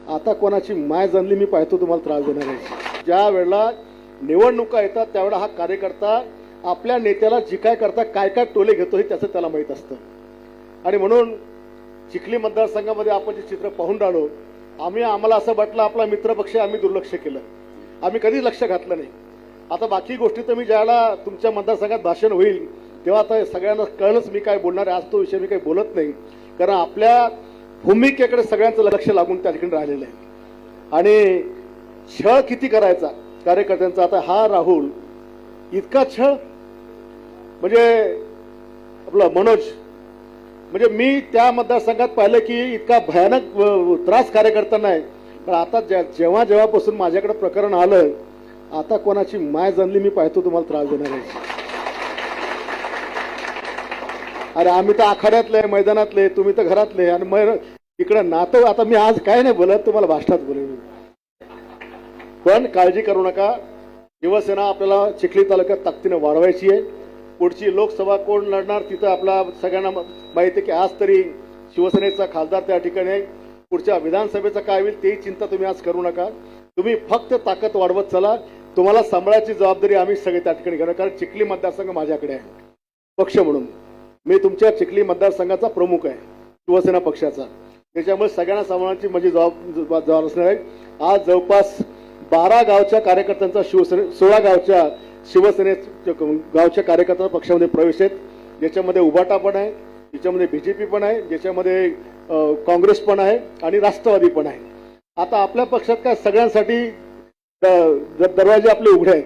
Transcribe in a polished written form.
आता कोणाची माय जनली मी पाहतो तुम्हाला त्रास देणार आहे। ज्या वेळेला निवडणुका येतात त्यावेळेला हा कार्यकर्ता आपल्या नेत्याला जी काय करता काय काय टोले घेतो हे त्याचं त्याला माहीत असतं। आणि म्हणून चिखली मतदारसंघामध्ये आपण जे चित्र पाहून राहिलो, आम्हाला असं वाटलं आपला मित्रपक्ष आम्ही दुर्लक्ष केलं, आम्ही कधीच लक्ष घातलं नाही। आता बाकी गोष्टी तर मी ज्यावेळेला तुमच्या मतदारसंघात भाषण होईल तेव्हा आता सगळ्यांना कळलंच मी काय बोलणार आहे। आज तो विषय मी काही बोलत नाही, कारण आपल्या भूमिकेकडे सगळ्यांचं लक्ष लागून त्या ठिकाणी राहिलेलं आहे। आणि छळ किती करायचा कार्यकर्त्यांचा, आता हा राहुल इतका छळ, म्हणजे आपला मनोज, म्हणजे मी त्या मतदारसंघात पाहिलं की इतका भयानक त्रास कार्यकर्त्यांना आहे। पण आता जेव्हापासून माझ्याकडे प्रकरण आलं, आता कोणाची माय जनली मी पाहतो तुम्हाला त्रास देणार आहे। अरे आम्ही तर आखाड्यातले, मैदानातले, तुम्ही तर घरातले, आणि मग इकडे नातं। आता मी आज काय नाही बोलत, तुम्हाला भाषणात बोलेल, पण काळजी करू नका। शिवसेना आपल्याला चिखली तालुक्यात ताकदीने वाढवायची आहे। पुढची लोकसभा कोण लढणार तिथं आपला सगळ्यांना माहिती आहे की आज तरी शिवसेनेचा खासदार त्या ठिकाणी आहे। पुढच्या विधानसभेचं काय होईल तेही चिंता तुम्ही आज करू नका, तुम्ही फक्त ताकद वाढवत चला। तुम्हाला सांभाळायची जबाबदारी आम्ही सगळे त्या ठिकाणी घेणार, कारण चिखली मतदारसंघ माझ्याकडे आहे। पक्ष म्हणून मी तुमच्या चिखली मतदारसंघाचा प्रमुख आहे, शिवसेना पक्षाचा, त्याच्यामुळे सगळ्यांना सांभाळण्याची माझी जबाबदारी असणार आहे। आज जवळपास 12 गावच्या कार्यकर्त्यांचा 16 गावच्या शिवसेने गावच्या कार्यकर्त्यांचा पक्षामध्ये प्रवेश आहेत, ज्याच्यामध्ये उभाटा पण आहे, ज्याच्यामध्ये बीजेपी पण आहे, ज्याच्यामध्ये काँग्रेस पण आहे आणि राष्ट्रवादी पण आहे। आता आपल्या पक्षात काय सगळ्यांसाठी दरवाजे आपले उघडे आहेत।